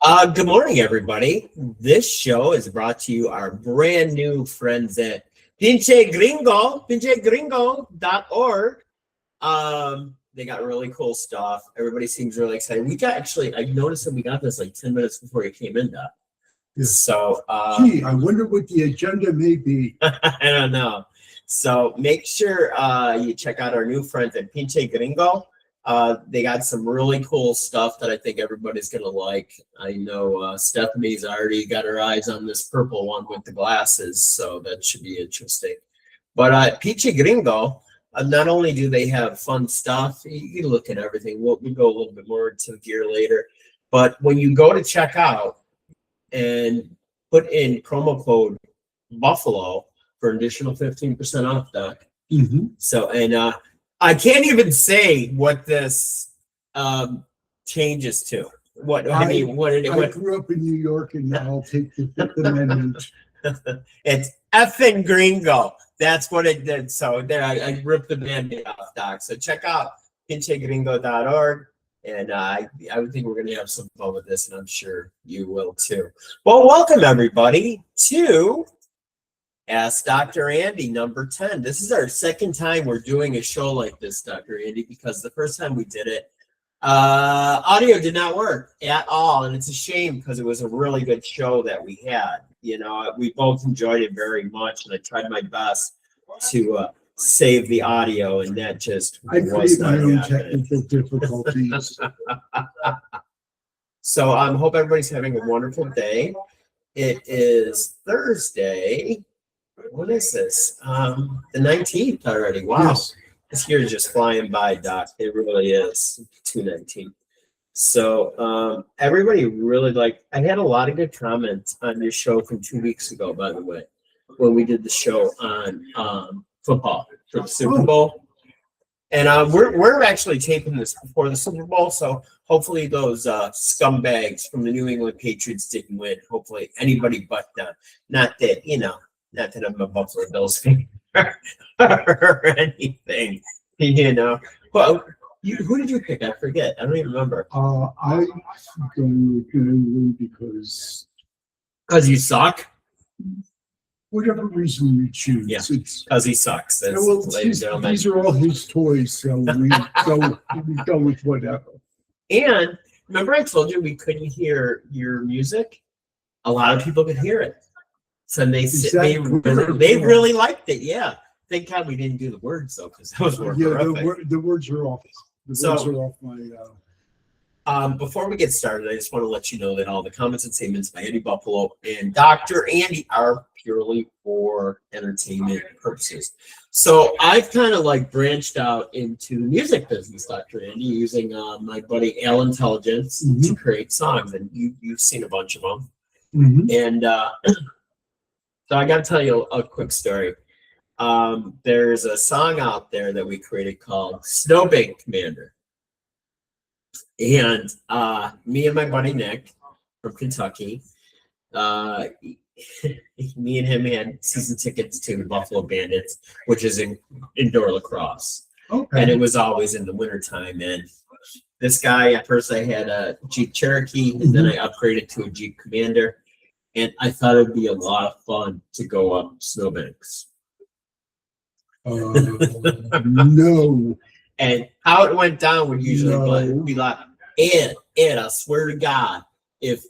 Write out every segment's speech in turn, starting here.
Good morning, everybody. This show is brought to you our brand new friends at pinchegringo.org. They got really cool stuff. Everybody seems really excited. I noticed that we got this like 10 minutes before you came in, Doc. Yeah. So, Gee, I wonder what the agenda may be. I don't know. So make sure you check out our new friends at Pinche Gringo. They got some really cool stuff that I think everybody's going to like. I know Stephanie's already got her eyes on this purple one with the glasses, so that should be interesting. But Pinche Gringo, not only do they have fun stuff, you look at everything. We'll go a little bit more into gear later. But when you go to check out and put in promo code Buffalo for an additional 15% off, Doc. Mm-hmm. So, and I can't even say what this changes to. I grew up in New York, and I'll take the Fifth Amendment. It's effing gringo. That's what it did. So there, I ripped the Band-Aid off, Doc. So check out pinchegringo.org. And I would think we're going to have some fun with this, and I'm sure you will too. Well, welcome everybody to Ask Dr. Andy number 10. This is our second time we're doing a show like this, Dr. Andy, because the first time we did it, audio did not work at all. And it's a shame because it was a really good show that we had. You know, we both enjoyed it very much, and I tried my best to save the audio, and that just I create my own technical difficulties. So I hope everybody's having a wonderful day. It is Thursday. What is this? The 19th already. Wow. Yes. This year is just flying by, Doc. It really is. 2/19. So everybody really I had a lot of good comments on your show from 2 weeks ago, by the way, when we did the show on football for the Super Bowl. And we're actually taping this before the Super Bowl, so hopefully those scumbags from the New England Patriots didn't win. Hopefully anybody but not that I'm a Buffalo Bills fan or anything, Well, who did you pick? I forget. I don't even remember. I'm going with New England because you suck? Whatever reason you choose. Yeah, because he sucks. That's, well, these are all his toys, so we go with whatever. And remember I told you we couldn't hear your music? A lot of people could hear it. So they really liked it. Yeah. Thank God we didn't do the words though, because that was more horrific. The words are off. Words are off my. Before we get started, I just want to let you know that all the comments and statements by Andy Buffalo and Dr. Andy are purely for entertainment purposes. So I've kind of branched out into the music business, Dr. Andy, using my buddy Al Intelligence to create songs, and you've seen a bunch of them. Mm-hmm. And so I got to tell you a quick story. There's a song out there that we created called Snowbank Commander. And me and my buddy Nick from Kentucky, me and him had season tickets to the Buffalo Bandits, which is indoor lacrosse. Okay. And it was always in the wintertime. And this guy, at first I had a Jeep Cherokee, and then I upgraded to a Jeep Commander. And I thought it'd be a lot of fun to go up snowbanks. No. And how it went down would usually be like, Ed, I swear to God, if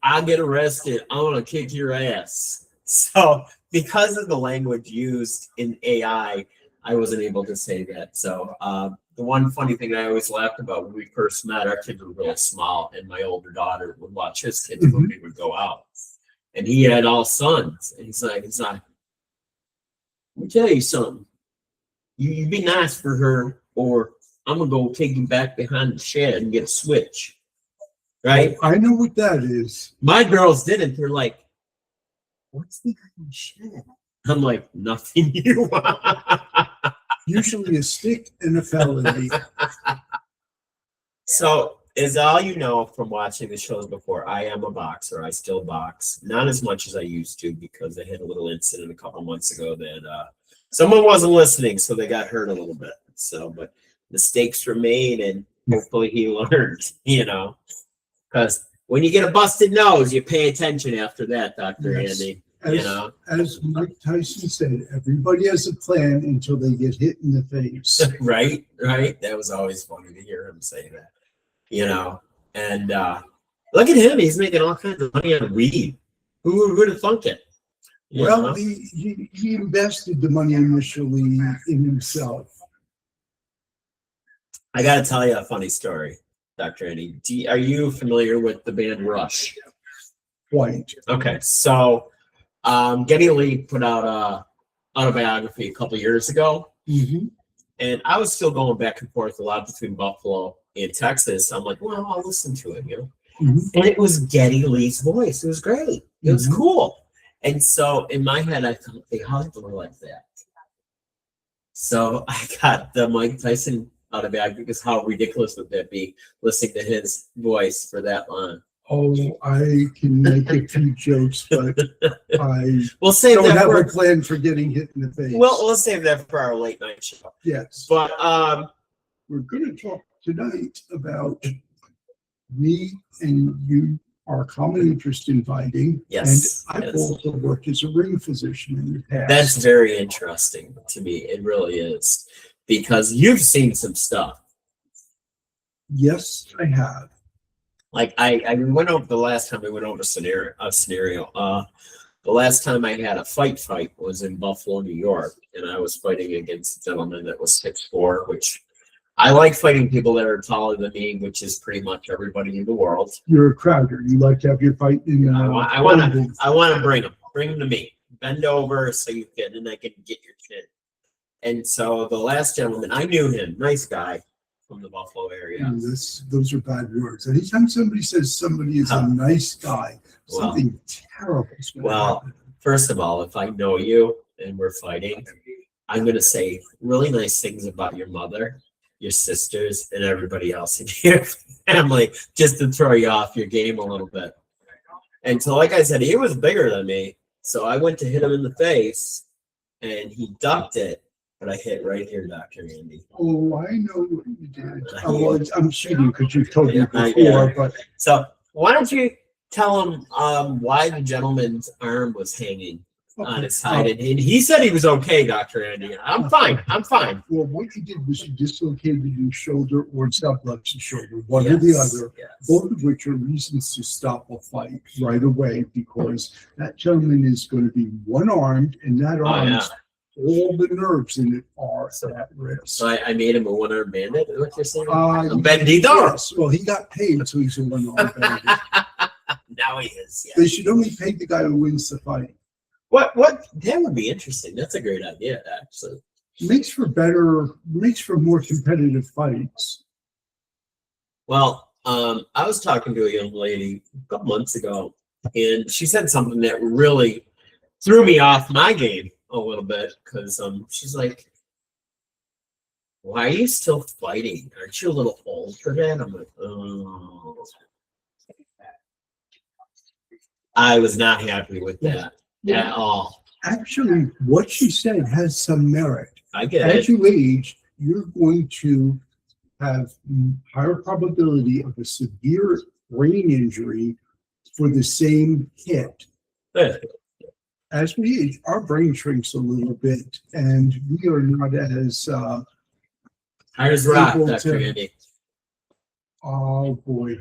I get arrested, I'm gonna kick your ass. So because of the language used in AI, I wasn't able to say that. So the one funny thing I always laughed about when we first met, our kids were really small, and my older daughter would watch his kids when we would go out. And he had all sons. And he's like, let me tell you something. You be nice for her, or I'm gonna go take you back behind the shed and get a switch. Right? I know what that is. My girls didn't. They're like, what's behind the shed? I'm like, nothing you want. Usually a stick and a felony. So, as all you know from watching the shows before, I am a boxer. I still box. Not as much as I used to, because I had a little incident a couple months ago that someone wasn't listening, so they got hurt a little bit. So, but mistakes were made, and hopefully he learned, because when you get a busted nose, you pay attention after that, Dr. Yes. Andy. As, You know, as Mike Tyson said, everybody has a plan until they get hit in the face. right? That was always funny to hear him say that. You know, and look at him; he's making all kinds of money on weed. Who would have thunk it? You Well, know? he invested the money initially in himself. I got to tell you a funny story, Dr. Andy. Are you familiar with the band Rush? Quite. Okay, so Geddy Lee put out a autobiography a couple years ago, and I was still going back and forth a lot between Buffalo and Texas. I'm like, well, I'll listen to it, you know. And it was Geddy Lee's voice. It was great. It was cool. And so in my head, I thought they hugged her like that. So I got the Mike Tyson autobiography because how ridiculous would that be listening to his voice for that long? Oh, I can make a few jokes, but I we'll save don't that have for, a plan for getting hit in the face. Well, we'll save that for our late night show. Yes. But we're going to talk tonight about me and you, our common interest in fighting. Yes. And I've also worked as a ring physician in the past. That's very interesting to me. It really is. Because you've seen some stuff. Yes, I have. Like I went over the last time we went over a scenario. The last time I had a fight was in Buffalo, New York, and I was fighting against a gentleman that was 6'4", which I like fighting people that are taller than me, which is pretty much everybody in the world. You're a crowder. You like to have your fight in. I want to bring them to me. Bend over so you can, and I can get your chin. And so the last gentleman, I knew him, nice guy from the Buffalo area. Those are bad words. Anytime somebody says somebody is a nice guy, something terrible is going to happen. First of all, if I know you and we're fighting, I'm going to say really nice things about your mother, your sisters, and everybody else in your family, just to throw you off your game a little bit. And so, like I said, he was bigger than me, so I went to hit him in the face, and he ducked it. But I hit right here, Dr. Andy. Oh, I know what you did. I'm cheating because you've told me before. But so why don't you tell him why the gentleman's arm was hanging on his side? And he said he was okay, Dr. Andy. I'm fine. Well, what you did was you dislocated your shoulder or subluxed shoulder, one or the other, both of which are reasons to stop a fight right away because that gentleman is going to be one-armed, and that arm all the nerves in it are at risk. So I made him a one-armed bandit, is what you're saying? Bendido. Yes. Well, he got paid, so he's a one-armed bandit. Now he is. Yeah. They should only pay the guy who wins the fight. What? That would be interesting. That's a great idea, actually. Makes for more competitive fights. Well, I was talking to a young lady a couple months ago, and she said something that really threw me off my game a little bit because she's like, why are you still fighting? Aren't you a little old for that? I'm like, oh. I was not happy with that at all. Actually, what she said has some merit. I get it. As you age, you're going to have higher probability of a severe brain injury for the same hit. As we age, our brain shrinks a little bit, and we are not as hard as rock, Dr. Andy. Oh boy,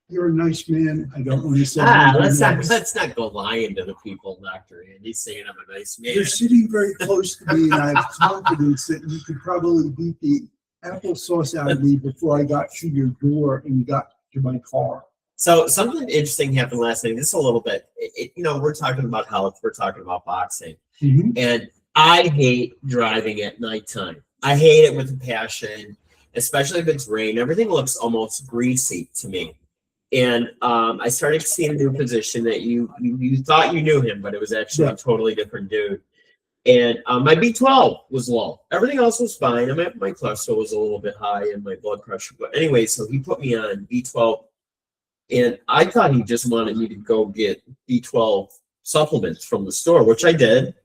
you're a nice man. I don't want to say. Let's not go lying to the people, Dr. Andy, saying I'm a nice man. You're sitting very close to me, and I have confidence that you could probably beat the applesauce out of me before I got to your door and got to my car. So something interesting happened last night. This is a little bit, we're talking about health. We're talking about boxing. And I hate driving at nighttime. I hate it with a passion, especially if it's rain. Everything looks almost greasy to me. And I started seeing a new physician that you thought you knew him, but it was actually a totally different dude. And my B12 was low. Everything else was fine. My cholesterol was a little bit high and my blood pressure. But anyway, so he put me on B12. And I thought he just wanted me to go get B12 supplements from the store, which I did.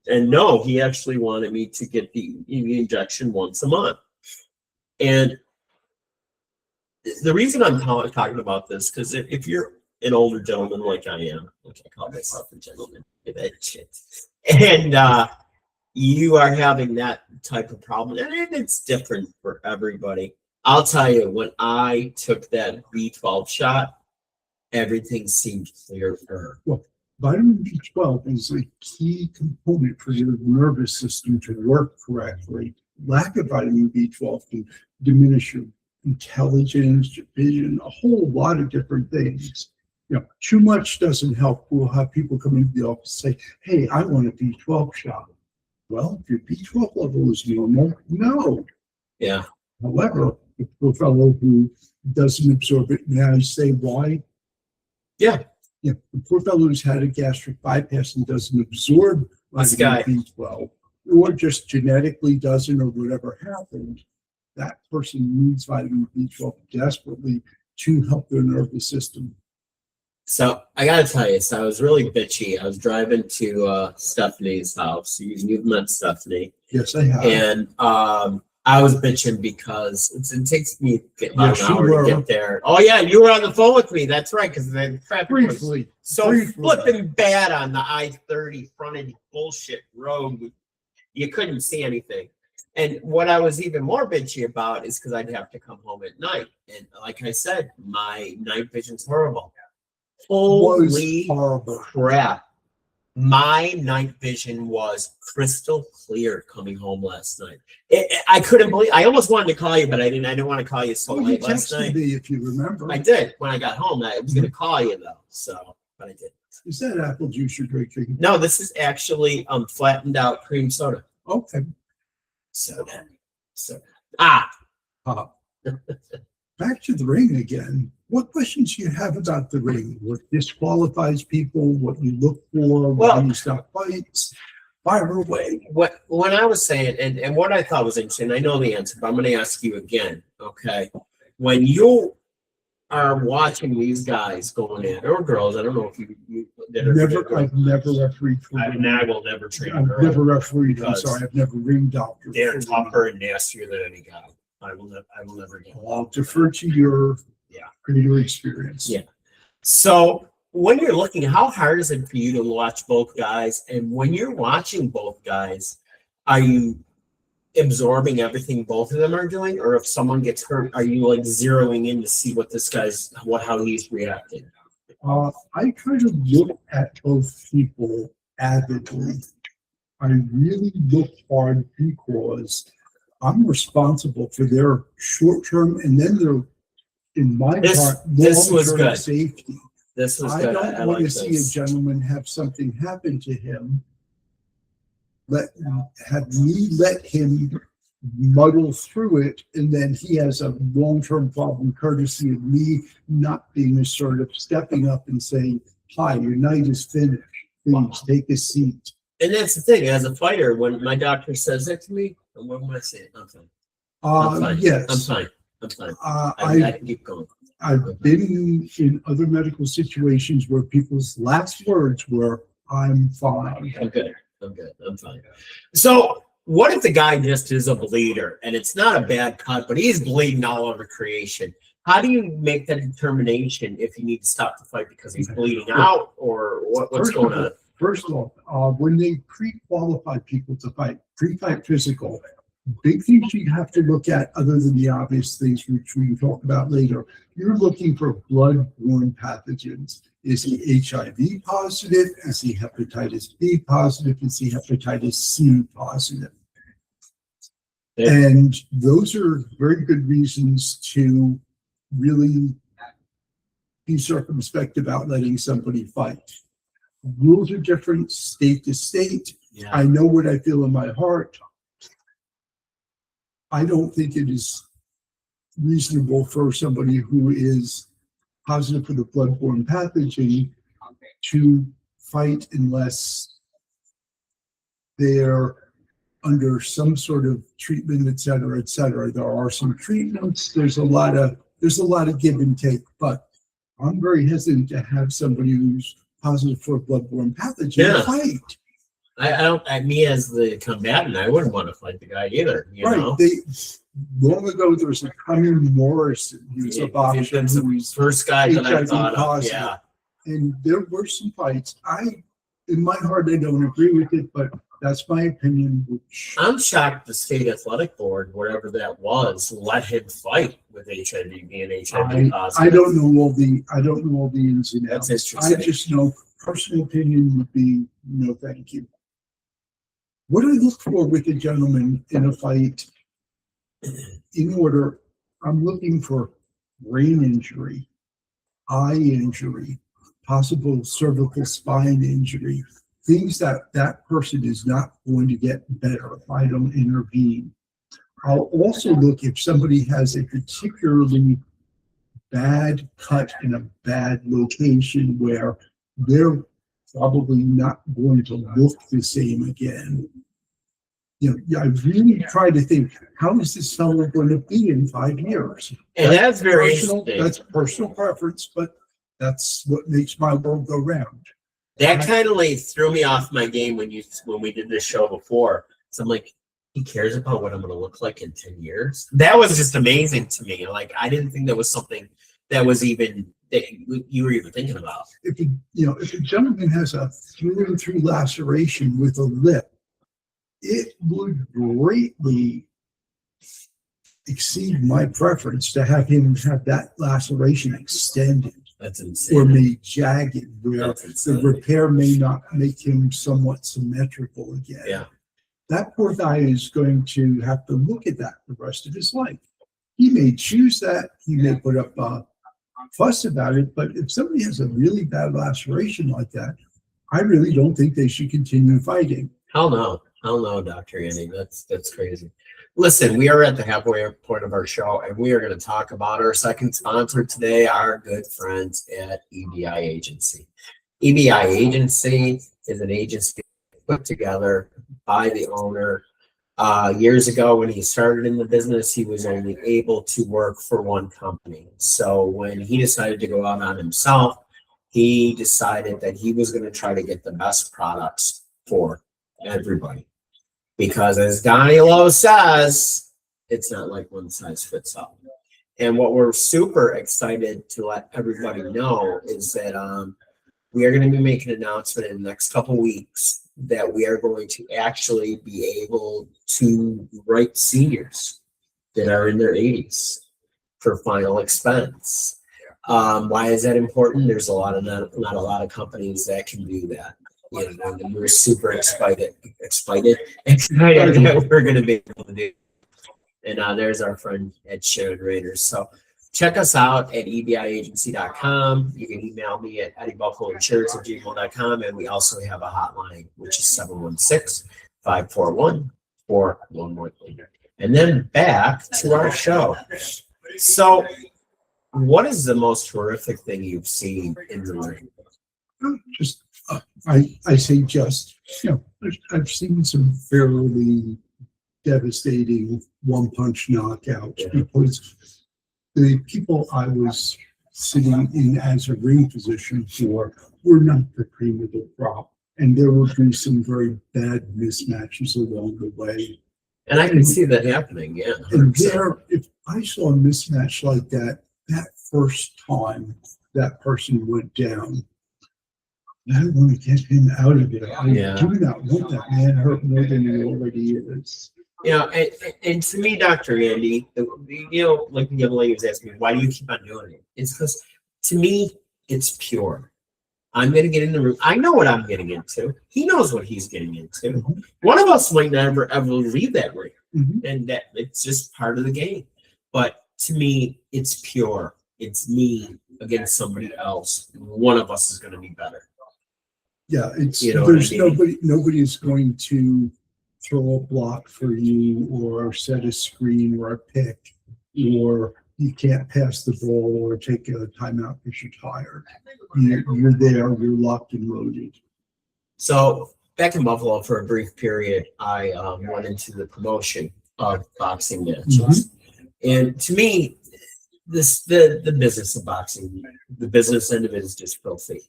And no, he actually wanted me to get the injection once a month. And the reason I'm talking about this, because if you're an older gentleman like I am, like I call myself a gentleman, that shit, and you are having that type of problem, and it's different for everybody. I'll tell you, when I took that B12 shot, everything seemed clearer. Well, vitamin B12 is a key component for your nervous system to work correctly. Lack of vitamin B12 can diminish your intelligence, your vision, a whole lot of different things. You know, too much doesn't help. We'll have people come into the office and say, hey, I want a B12 shot. Well, if your B12 level is normal, no. Yeah. However, the poor fellow who doesn't absorb it, may I say why? Yeah. Yeah, the poor fellow who's had a gastric bypass and doesn't absorb vitamin B12, or just genetically doesn't, or whatever happened, that person needs vitamin B12 desperately to help their nervous system. So I gotta tell you, so I was really bitchy. I was driving to Stephanie's house. You've met Stephanie. Yes, I have. And I was bitching because it takes me about an hour to get there. Oh yeah, you were on the phone with me. That's right, because the traffic was so flipping bad on the I-30 frontage bullshit road. You couldn't see anything. And what I was even more bitchy about is because I'd have to come home at night. And like I said, my night vision's horrible. Holy crap. My night vision was crystal clear coming home last night. I couldn't believe. I almost wanted to call you, but I didn't want to call you so late last night. Me, if you remember. I did when I got home. I was going to call you though, but I didn't. Is that apple juice you're drinking? No, this is actually flattened out cream soda. Okay. Back to the ring again. What questions do you have about the ring? What disqualifies people? What you look for? When you stop fights? Fire away. When I was saying, and what I thought was interesting, I know the answer, but I'm going to ask you again. Okay, when you are watching these guys going in, or girls, I don't know if you did it. I've never refereed. I will never train I've girl. Never refereed. I'm sorry, I've never ringed doctors. They're tougher and nastier than any guy. I will never do. I'll defer to your greater experience. Yeah. So when you're looking, how hard is it for you to watch both guys? And when you're watching both guys, are you absorbing everything both of them are doing? Or if someone gets hurt, are you like zeroing in to see what this guy's, how he's reacting? I kind of look at both people avidly. I really look hard because I'm responsible for their short-term and then their, in my part, long-term safety. This was I good. don't want to see a gentleman have something happen to him. Have me let him muddle through it, and then he has a long-term problem courtesy of me not being assertive, stepping up and saying, "Hi, your night is finished. Please take a seat." And that's the thing. As a fighter, when my doctor says that to me, what am I saying? I'm fine. I'm fine. Yes. I'm fine. I'm fine. I can keep going. I've been in other medical situations where people's last words were, "I'm fine." I'm good. I'm good. I'm fine. So what if the guy just is a bleeder and it's not a bad cut, but he's bleeding all over creation? How do you make that determination if you need to stop the fight because he's bleeding out, or what's going on? First of all, when they pre-qualify people to fight, pre-fight physical, big things you have to look at other than the obvious things which we can talk about later. You're looking for blood-borne pathogens. Is he HIV positive? Is he hepatitis B positive? Is he hepatitis C positive? Yeah. And those are very good reasons to really be circumspect about letting somebody fight. Rules are different state to state. Yeah. I know what I feel in my heart. I don't think it is reasonable for somebody who is positive for the bloodborne pathogen to fight unless they're under some sort of treatment, et cetera, et cetera. There are some treatments. There's a lot of give and take, but I'm very hesitant to have somebody who's positive for a bloodborne pathogen fight. Me as the combatant, I wouldn't want to fight the guy either. You know? long ago, there was a Cumming Morrison. He was a boxer That's who the was first guy that I HIV thought of. positive. Yeah. And there were some fights. In my heart, I don't agree with it, but that's my opinion. Which I'm shocked the state athletic board, wherever that was, let him fight with HIV, being HIV positive. I don't know all the ins and outs. That's interesting. I just know personal opinion would be no, thank you. What I look for with a gentleman in a fight, in order, I'm looking for brain injury, eye injury, possible cervical spine injury, things that person is not going to get better if I don't intervene. I'll also look if somebody has a particularly bad cut in a bad location where they're probably not going to look the same again. I really try to think, how is this fellow going to be in 5 years? And that's very personal. interesting. That's personal preference, but that's what makes my world go round. That kind of like threw me off my game when we did this show before. So I'm like, he cares about what I'm going to look like in 10 years. That was just amazing to me. Like, I didn't think that was something that was even that you were even thinking about. If a gentleman has a through and through laceration with a lip, it would greatly exceed my preference to have him have that laceration extended. That's insane. Or made jagged, where the repair may not make him somewhat symmetrical again. Yeah. That poor guy is going to have to look at that the rest of his life. He may choose that. He may put up a fuss about it. But if somebody has a really bad laceration like that, I really don't think they should continue fighting. Hell no, Dr. Andy. That's crazy. Listen, we are at the halfway point of our show, and we are going to talk about our second sponsor today, our good friends at EBI Agency. EBI Agency is an agency put together by the owner. Years ago, when he started in the business, he was only able to work for one company. So when he decided to go out on himself, he decided that he was going to try to get the best products for everybody. Because as Donnie Lowe says, it's not like one size fits all. And what we're super excited to let everybody know is that we are going to be making an announcement in the next couple weeks that we are going to actually be able to write seniors that are in their 80s for final expense. Why is that important? There's not a lot of companies that can do that. And we're super excited that we're going to be able to do it. And there's our friend Ed Sharon Raiders. So check us out at ebiagency.com. You can email me at eddiebuffaloinsurance@gmail.com. And we also have a hotline, which is 716-541-4113. And then back to our show. So what is the most horrific thing you've seen in the ring? I say I've seen some fairly devastating one-punch knockouts because the people I was sitting in as a ring position for were not the cream of the crop, and there would be some very bad mismatches along the way. And I can see that happening, yeah. 100%. And if I saw a mismatch like that first time that person went down, I want to get him out of there. I do not want that man hurt more than he already is. And to me, Dr. Andy, like the young lady was asking me, why do you keep on doing it? It's because, to me, it's pure. I'm going to get in the room. I know what I'm getting into. He knows what he's getting into. Mm-hmm. One of us might never, ever leave that ring. Mm-hmm. And that it's just part of the game. But to me, it's pure. It's me against somebody else. One of us is going to be better. Yeah, there's nobody is going to throw a block for you or set a screen or a pick, or you can't pass the ball or take a timeout because you're tired. You're there, you're locked and loaded. So back in Buffalo for a brief period, I went into the promotion of boxing matches. Mm-hmm. And to me, the business of boxing, the business end of it is just filthy.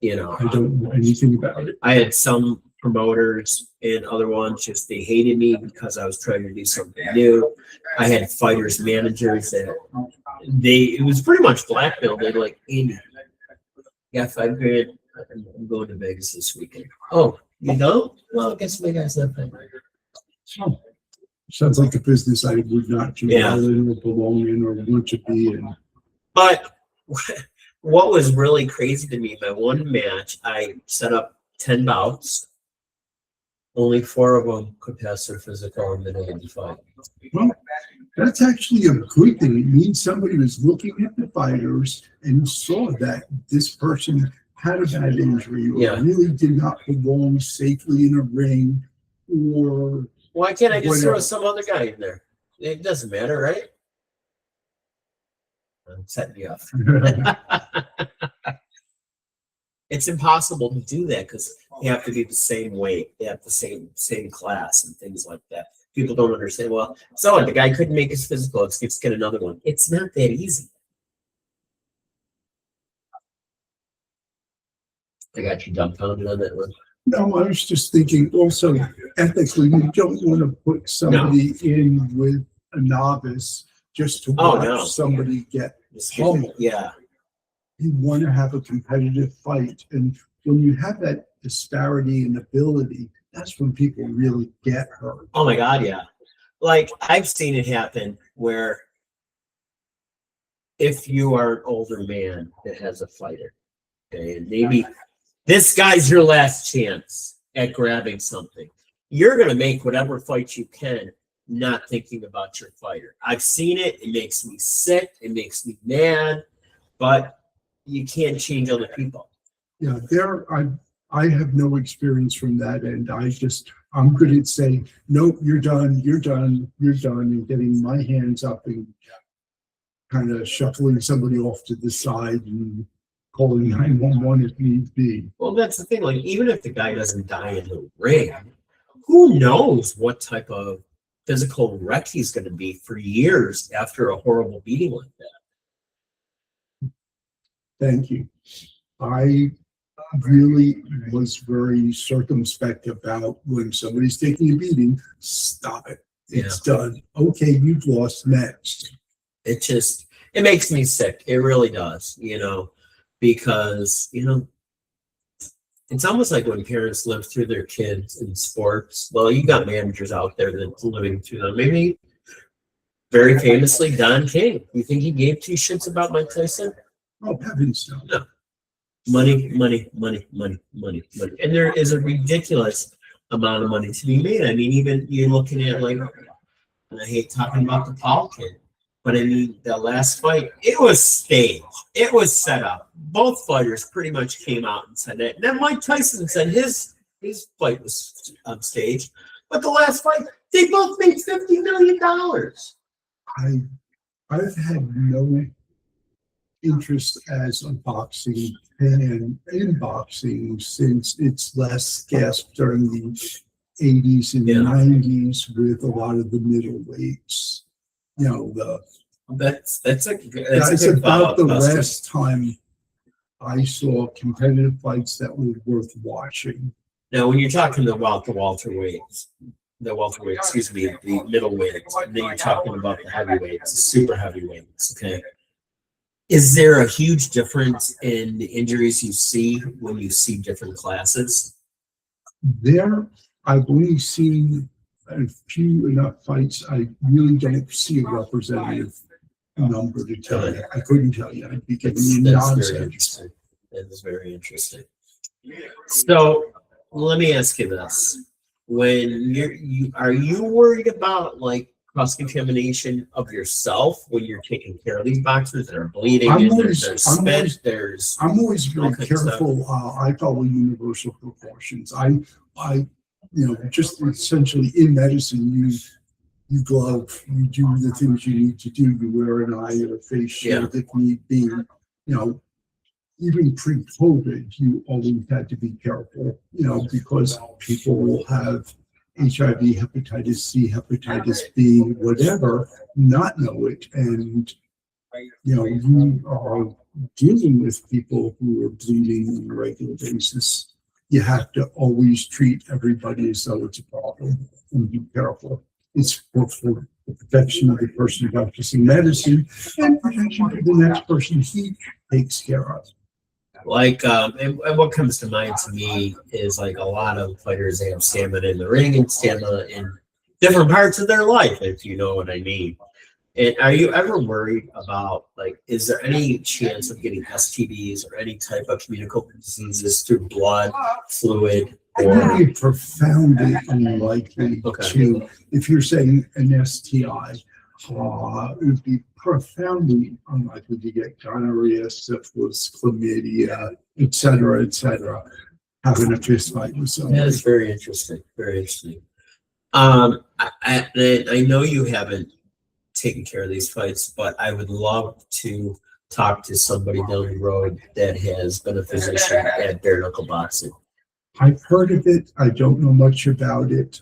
I don't know anything about it. I had some promoters and other ones just they hated me because I was trying to do something new. I had fighters managers that it was pretty much blackmail. They'd like, Andy, yeah, $5,000. I'm going to Vegas this weekend. Oh, you don't? Well, I guess my guy's not paying. Oh, sounds like a business I would not do well in or belong in or want to be in. But what was really crazy to me, my one match, I set up 10 bouts. Only 4 of them could pass their physical in minute 85. Well, that's actually a good thing. It means somebody was looking at the fighters and saw that this person had a bad injury or really did not belong safely in a ring or why can't I just whatever. throw some other guy in there? It doesn't matter, right? I'm setting you up. It's impossible to do that because you have to be the same weight, they have the same class and things like that. People don't understand. Well, so the guy couldn't make his physical. Let's get another one. It's not that easy. I got you dumbfounded on that one. No, I was just thinking also ethically, you don't want to put somebody in with a novice just to watch somebody get pummeled. Yeah. You want to have a competitive fight. And when you have that disparity in ability, that's when people really get hurt. Oh my God, yeah. Like I've seen it happen where if you are an older man that has a fighter, okay, and maybe this guy's your last chance at grabbing something, you're going to make whatever fight you can, not thinking about your fighter. I've seen it. It makes me sick. It makes me mad, but you can't change other people. Yeah, I have no experience from that end. I'm good at saying, nope, you're done, and getting my hands up and kind of shuffling somebody off to the side and calling 911 if need be. Well, that's the thing. Like, even if the guy doesn't die in the ring, who knows what type of physical wreck he's going to be for years after a horrible beating like that. Thank you. I really was very circumspect about when somebody's taking a beating, stop it. It's done. Okay, you've lost, next. It makes me sick. It really does, because, it's almost like when parents live through their kids in sports. Well, you got managers out there that's living through them. Maybe very famously, Don King. You think he gave 2 shits about Mike Tyson? Oh, heavens no. No. Money. And there is a ridiculous amount of money to be made. I mean, even you're looking at and I hate talking about the Paul kid, but I mean, the last fight, it was staged. It was set up. Both fighters pretty much came out and said it. And then Mike Tyson said his fight was staged. But the last fight, they both made $50 million. I've had no interest as a boxing fan in boxing since its last gasp during the 80s and 90s with a lot of the middleweights. That's about the last time I saw competitive fights that were worth watching. Now, when you're talking about the welterweights, the middleweights, and then you're talking about the heavyweights, the super heavyweights, okay? Is there a huge difference in the injuries you see when you see different classes? I've only seen a few enough fights. I really don't see a representative number to tell you. I couldn't tell you. I'd be giving you nonsense. That is very interesting. So let me ask you this: when are you worried about cross-contamination of yourself when you're taking care of these boxers that are bleeding I'm and always very careful. I follow universal precautions. I just essentially in medicine, you glove, you do the things you need to do. You wear an eye or a face shield if need be. Even pre-COVID, you always had to be careful, because people will have HIV, hepatitis C, hepatitis B, whatever, not know it. And, you are dealing with people who are bleeding on a regular basis. you have to always treat everybody as though it's a problem and be careful. It's for the protection of the person practicing medicine and protection of the next person he takes care of. Like, and what comes to mind to me is like a lot of fighters, they have stamina in the ring and stamina in different parts of their life, if you know what I mean. And are you ever worried about, like, is there any chance of getting STDs or any type of communicable diseases through blood, fluid, It would be profoundly unlikely to, if you're saying an STI, it would be profoundly unlikely to get gonorrhea, syphilis, chlamydia, et cetera, having a fist fight with somebody. That's very interesting. Very interesting. I know you haven't taken care of these fights, but I would love to talk to somebody down the road that has been a physician at bare knuckle boxing. I've heard of it. I don't know much about it.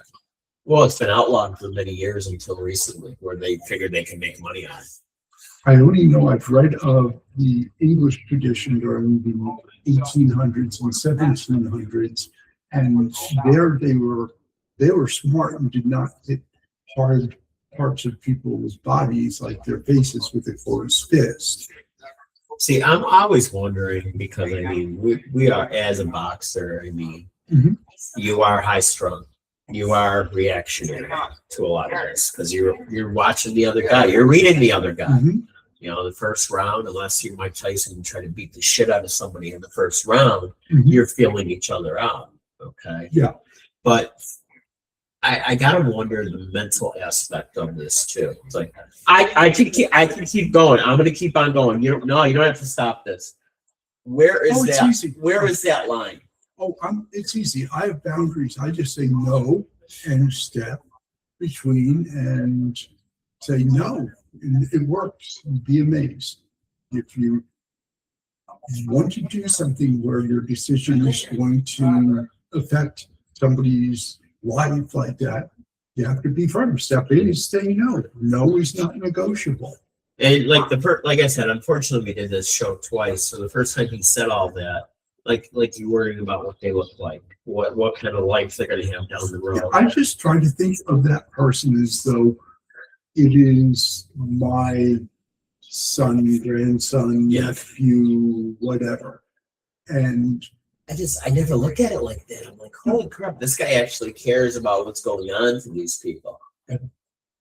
Well, it's been outlawed for many years until recently, where they figured they can make money on it. I only know I've read of the English tradition during the 1800s and 1700s, and there they were smart and did not hit hard parts of people's bodies like their faces with a closed fist. See, I'm always wondering because I mean, we are, as a boxer, I mean, you are high strung, you are reactionary to a lot of this because you're watching the other guy, you're reading the other guy. You know, the first round, unless you're Mike Tyson and try to beat the shit out of somebody in the first round, you're feeling each other out. Okay. Yeah. But I gotta wonder the mental aspect of this too. It's like I can keep going. I'm gonna keep on going. You don't have to stop this. Where is that? Easy. Where is that line? Oh, it's easy. I have boundaries. I just say no and step between and say no. And it works. You'd be amazed. If you want to do something where your decision is going to affect somebody's life like that, you have to be firm. Step in and say no. No is not negotiable. And like like I said, unfortunately, we did this show twice. So the first time he said all that, like you worrying about what they look like, what kind of life they're going to have down the road. Yeah, I just try to think of that person as though it is my son, grandson, nephew, whatever. And I never look at it like that. I'm like, holy crap, this guy actually cares about what's going on for these people. I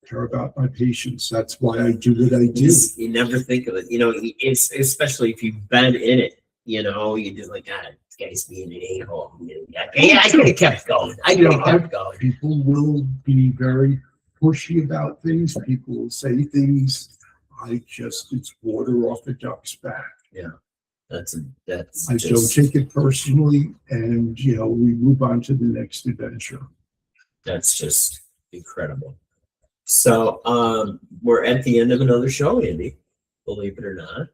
care about my patients. That's why I do what I do. You never think of it. You know, it's especially if you've been in it, you know, you just like, God, this guy's being an a-hole. Yeah, I could have kept going. I could have kept going. People will be very pushy about things. People will say things. It's water off a duck's back. Yeah. I don't take it personally, and we move on to the next adventure. That's just incredible. So we're at the end of another show, Andy, believe it or not.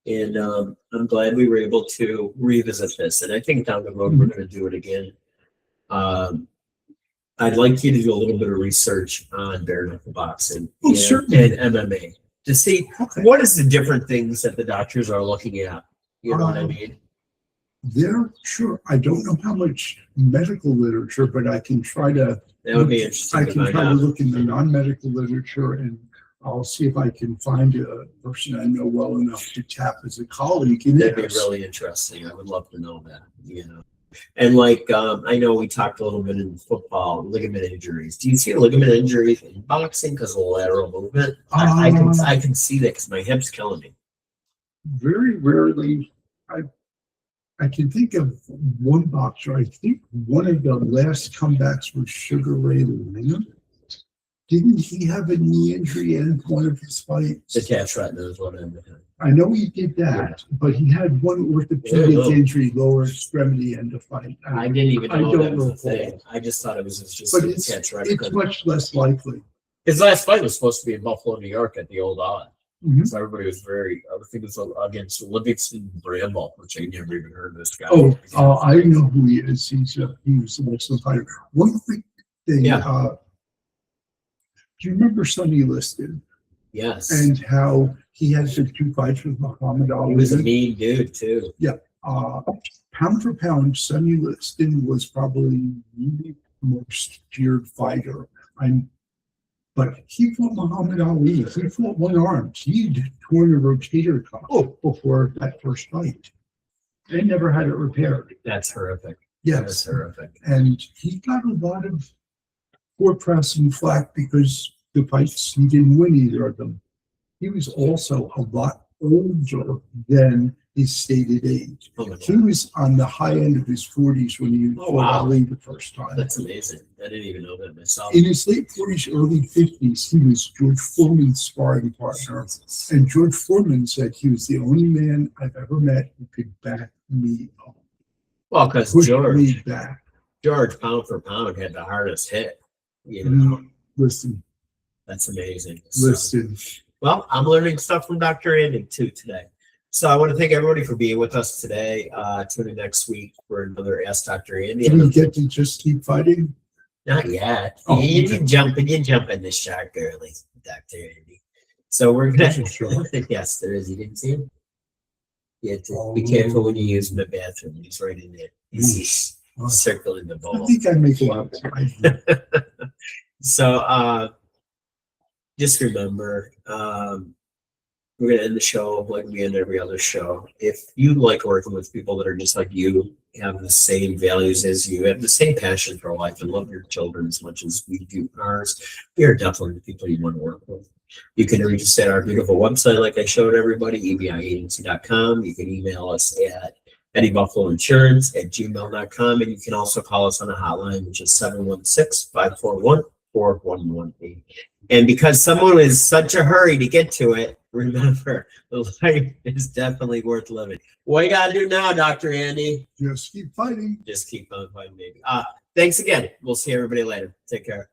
And I'm glad we were able to revisit this. And I think down the road we're going to do it again. I'd like you to do a little bit of research on bare knuckle boxing and MMA. To see what is the different things that the doctors are looking at. You know what I mean? Sure. I don't know how much medical literature, but I can try to. That would be interesting. I can try to look in the non-medical literature, and I'll see if I can find a person I know well enough to tap as a colleague. That'd be really interesting. I would love to know that. And like I know we talked a little bit in football, ligament injuries. Do you see ligament injuries in boxing because of the lateral movement? I can see that because my hip's killing me. Very rarely. I can think of one boxer. I think one of the last comebacks was Sugar Ray Leonard. Didn't he have a knee injury in one of his fights? Detached retina is what I know he did that, but he had one orthopedic injury, lower extremity end of fight. I didn't even know that was a thing. I just thought it was just detached retina. It's much less likely. His last fight was supposed to be in Buffalo, New York at the old odd. So everybody was I think it was against Livingston Bramble, which I never even heard of this guy. I know who he is. He was an excellent fighter. One quick thing. Do you remember Sonny Liston? Yes. And how he had the two fights with Muhammad Ali. He was a mean dude too. Yeah. Pound for pound, Sonny Liston was probably the most feared fighter. But he fought Muhammad Ali. He fought one-armed. He'd torn a rotator cuff before that first fight. They never had it repaired. That's horrific. Yes. That's horrific. And he got a lot of poor press and flack because the fights, he didn't win either of them. He was also a lot older than his stated age. He was on the high end of his 40s when he fought Ali the first time. That's amazing. I didn't even know that myself. In his late 40s, early 50s, he was George Foreman's sparring partner. And George Foreman said he was the only man I've ever met who could back me up. Well, because George, pound for pound, had the hardest hit. You know, listen, that's amazing. Listen. Well, I'm learning stuff from Dr. Andy too today. So I want to thank everybody for being with us today. Tune in next week for another Ask Dr. Andy. Can we get to just keep fighting? Not yet. Oh, you jump in the shark early, Dr. Andy. So we're gonna. Yes, there is. You didn't see him. You have to be careful when you use him in the bathroom. He's right in there. He's circling the bowl. I think I make a lot of time. So just remember, we're going to end the show like we end every other show. If you like working with people that are just like you, have the same values as you, have the same passion for life, and love your children as much as we do ours, we are definitely the people you want to work with. You can reach us at our beautiful website, like I showed everybody, EBIagency.com. You can email us at EddieBuffaloInsurance@gmail.com, and you can also call us on a hotline, which is 716-541-4118. And because someone is such a hurry to get to it, remember, life is definitely worth living. What you got to do now, Dr. Andy? Just keep fighting. Just keep on fighting, baby. Thanks again. We'll see everybody later. Take care.